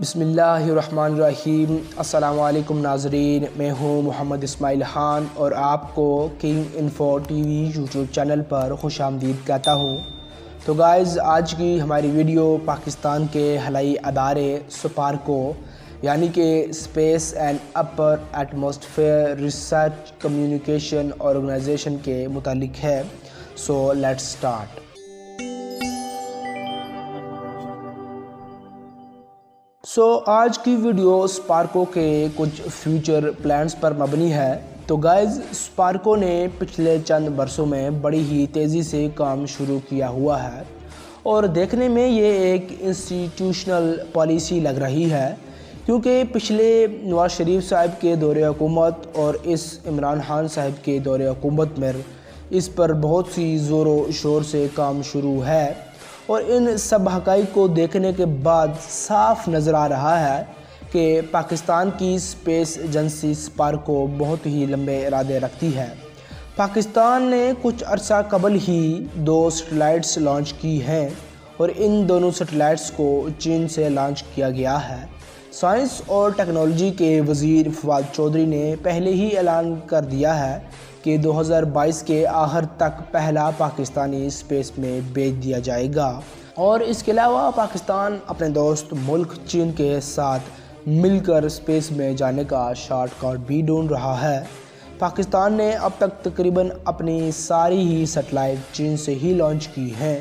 بسم اللہ الرحمن الرحیم۔ السلام علیکم ناظرین، میں ہوں محمد اسماعیل خان اور آپ کو King Info T V YouTube channel پر خوش آمدید کہتا ہوں۔ تو گائز، آج کی ہماری ویڈیو پاکستان کے خلائی ادارے سپارکو یعنی کہ space and upper atmosphere research communication organization کے متعلق ہے۔ So let's start. آج کی ویڈیو سپارکو کے کچھ فیوچر پلانز پر مبنی ہے۔ تو گائز، سپارکو نے پچھلے چند برسوں میں بڑی ہی تیزی سے کام شروع کیا ہوا ہے اور دیکھنے میں یہ ایک انسٹیٹیوشنل پالیسی لگ رہی ہے، کیونکہ پچھلے نواز شریف صاحب کے دور حکومت اور اس عمران خان صاحب کے دور حکومت میں اس پر بہت سی زور و شور سے کام شروع ہے، اور ان سب حقائق کو دیکھنے کے بعد صاف نظر آ رہا ہے کہ پاکستان کی اسپیس ایجنسی سپارکو بہت ہی لمبے ارادے رکھتی ہے۔ پاکستان نے کچھ عرصہ قبل ہی 2 سیٹلائٹس لانچ کی ہیں اور ان دونوں سیٹلائٹس کو چین سے لانچ کیا گیا ہے۔ سائنس اور ٹیکنالوجی کے وزیر فواد چودھری نے پہلے ہی اعلان کر دیا ہے کہ 2022 کے آخر تک پہلا پاکستانی اسپیس میں بھیج دیا جائے گا، اور اس کے علاوہ پاکستان اپنے دوست ملک چین کے ساتھ مل کر اسپیس میں جانے کا شارٹ کٹ بھی ڈھونڈ رہا ہے۔ پاکستان نے اب تک تقریباً اپنی ساری ہی سیٹلائٹ چین سے ہی لانچ کی ہیں،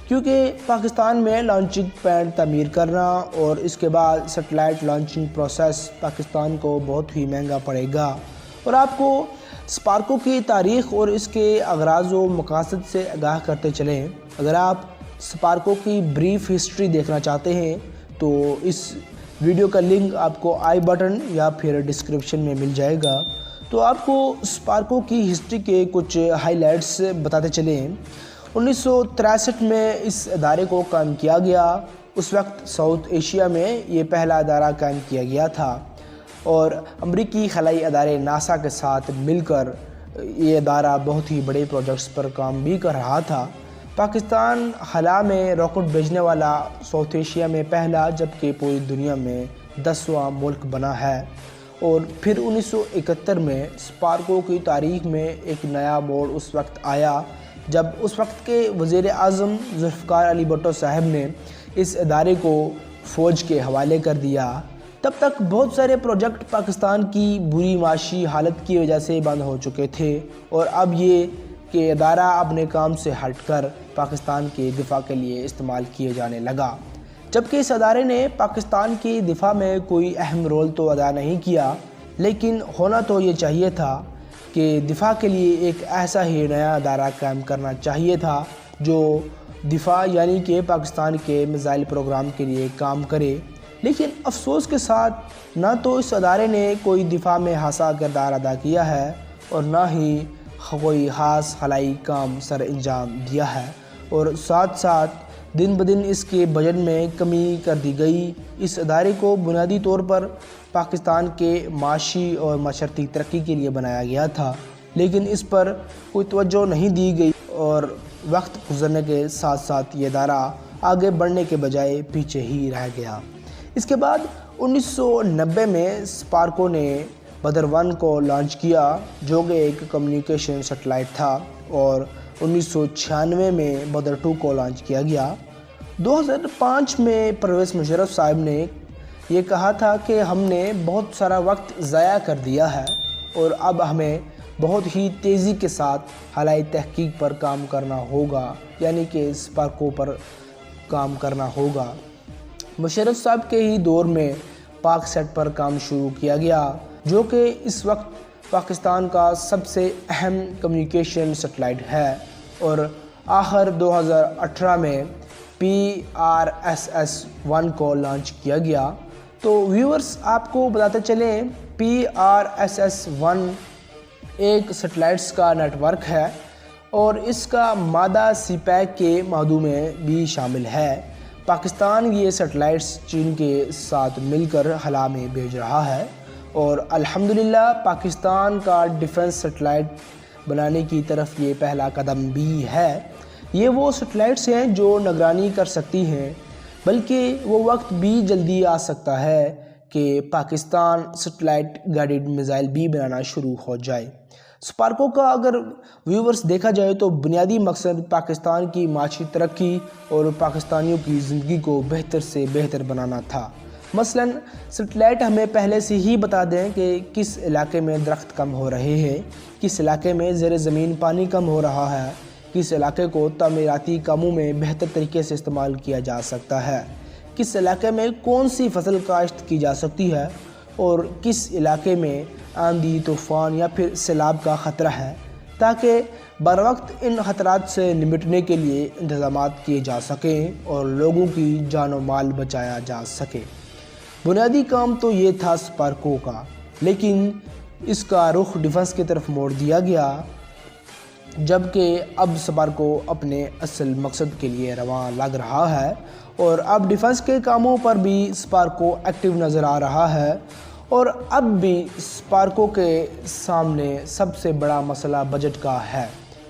کیونکہ پاکستان میں لانچنگ پیڈ تعمیر کرنا اور اس کے بعد سیٹلائٹ لانچنگ پروسیس پاکستان کو بہت ہی مہنگا پڑے گا۔ اور آپ کو سپارکو کی تاریخ اور اس کے اغراض و مقاصد سے آگاہ کرتے چلیں۔ اگر آپ سپارکو کی بریف ہسٹری دیکھنا چاہتے ہیں تو اس ویڈیو کا لنک آپ کو آئی بٹن یا پھر ڈسکرپشن میں مل جائے گا۔ تو آپ کو سپارکو کی ہسٹری کے کچھ ہائی لائٹس بتاتے چلیں۔ 1963 میں اس ادارے کو قائم کیا گیا۔ اس وقت ساؤتھ ایشیا میں یہ پہلا ادارہ قائم کیا گیا تھا، اور امریکی خلائی ادارے ناسا کے ساتھ مل کر یہ ادارہ بہت ہی بڑے پروجیکٹس پر کام بھی کر رہا تھا۔ پاکستان خلا میں راکٹ بھیجنے والا ساؤتھ ایشیا میں پہلا، جبکہ پوری دنیا میں 10واں ملک بنا ہے۔ اور پھر 1971 میں سپارکو کی تاریخ میں ایک نیا موڑ اس وقت آیا جب اس وقت کے وزیر اعظم ذوالفقار علی بھٹو صاحب نے اس ادارے کو فوج کے حوالے کر دیا۔ تب تک بہت سارے پروجیکٹ پاکستان کی بری معاشی حالت کی وجہ سے بند ہو چکے تھے، اور اب یہ کہ ادارہ اپنے کام سے ہٹ کر پاکستان کے دفاع کے لیے استعمال کیے جانے لگا، جبکہ اس ادارے نے پاکستان کی دفاع میں کوئی اہم رول تو ادا نہیں کیا، لیکن ہونا تو یہ چاہیے تھا کہ دفاع کے لیے ایک ایسا ہی نیا ادارہ قائم کرنا چاہیے تھا جو دفاع یعنی کہ پاکستان کے میزائل پروگرام کے لیے کام کرے۔ لیکن افسوس کے ساتھ نہ تو اس ادارے نے کوئی دفاع میں خاصا کردار ادا کیا ہے اور نہ ہی کوئی خاص خلائی کام سر انجام دیا ہے، اور ساتھ ساتھ دن بدن اس کے بجٹ میں کمی کر دی گئی۔ اس ادارے کو بنیادی طور پر پاکستان کے معاشی اور معاشرتی ترقی کے لیے بنایا گیا تھا، لیکن اس پر کوئی توجہ نہیں دی گئی، اور وقت گزرنے کے ساتھ ساتھ یہ ادارہ آگے بڑھنے کے بجائے پیچھے ہی رہ گیا۔ اس کے بعد 1990 میں سپارکو نے بدر 1 کو لانچ کیا، جو کہ ایک کمیونیکیشن سیٹلائٹ تھا، اور 1996 میں بدر 2 کو لانچ کیا گیا۔ 2005 میں پرویز مشرف صاحب نے یہ کہا تھا کہ ہم نے بہت سارا وقت ضائع کر دیا ہے اور اب ہمیں بہت ہی تیزی کے ساتھ خلائی تحقیق پر کام کرنا ہوگا، یعنی کہ سپارکو پر کام کرنا ہوگا۔ مشرف صاحب کے ہی دور میں پاک سیٹ پر کام شروع کیا گیا، جو کہ اس وقت پاکستان کا سب سے اہم کمیونیکیشن سیٹلائٹ ہے، اور آخر 2018 میں PRSS-1 کو لانچ کیا گیا۔ تو ویورز، آپ کو بتاتے چلیں، PRSS-1 ایک سیٹلائٹس کا نیٹ ورک ہے، اور اس کا مادہ سی پیک کے مادوں میں بھی شامل ہے۔ پاکستان یہ سیٹلائٹس چین کے ساتھ مل کر خلا میں بھیج رہا ہے، اور الحمدللہ پاکستان کا ڈیفنس سیٹلائٹ بنانے کی طرف یہ پہلا قدم بھی ہے۔ یہ وہ سیٹلائٹس ہیں جو نگرانی کر سکتی ہیں بلکہ وہ وقت بھی جلدی آ سکتا ہے کہ پاکستان سیٹلائٹ گائیڈڈ میزائل بھی بنانا شروع ہو جائے۔ اسپارکو کا اگر ویورز دیکھا جائے تو بنیادی مقصد پاکستان کی معاشی ترقی اور پاکستانیوں کی زندگی کو بہتر سے بہتر بنانا تھا۔ مثلاً سیٹلائٹ ہمیں پہلے سے ہی بتا دیں کہ کس علاقے میں درخت کم ہو رہے ہیں، کس علاقے میں زیر زمین پانی کم ہو رہا ہے، کس علاقے کو تعمیراتی کاموں میں بہتر طریقے سے استعمال کیا جا سکتا ہے، کس علاقے میں کون سی فصل کاشت کی جا سکتی ہے اور کس علاقے میں آندھی، طوفان یا پھر سیلاب کا خطرہ ہے، تاکہ بروقت ان خطرات سے نمٹنے کے لیے انتظامات کیے جا سکیں اور لوگوں کی جان و مال بچایا جا سکے۔ بنیادی کام تو یہ تھا اسپارکو کا، لیکن اس کا رخ ڈیفنس کی طرف موڑ دیا گیا، جبکہ اب اسپارکو اپنے اصل مقصد کے لیے رواں لگ رہا ہے اور اب ڈیفنس کے کاموں پر بھی اسپارکو ایکٹیو نظر آ رہا ہے۔ اور اب بھی اسپارکو کے سامنے سب سے بڑا مسئلہ بجٹ کا ہے۔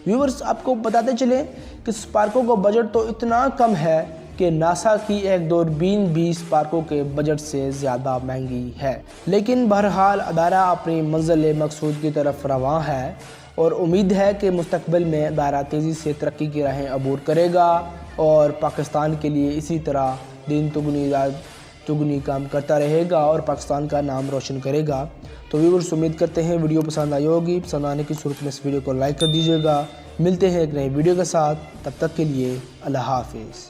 ویورز آپ کو بتاتے چلیں کہ اسپارکو کا بجٹ تو اتنا کم ہے کہ ناسا کی ایک دوربین بھی اسپارکو کے بجٹ سے زیادہ مہنگی ہے، لیکن بہرحال ادارہ اپنی منزل مقصود کی طرف رواں ہے اور امید ہے کہ مستقبل میں ادارہ تیزی سے ترقی کی راہیں عبور کرے گا اور پاکستان کے لیے اسی طرح دن دگنی رات چگنی کام کرتا رہے گا اور پاکستان کا نام روشن کرے گا۔ تو ویورز امید کرتے ہیں ویڈیو پسند آئی ہوگی، پسند آنے کی صورت میں اس ویڈیو کو لائک کر دیجیے گا۔ ملتے ہیں ایک نئے ویڈیو کے ساتھ، تب تک کے لیے اللہ حافظ۔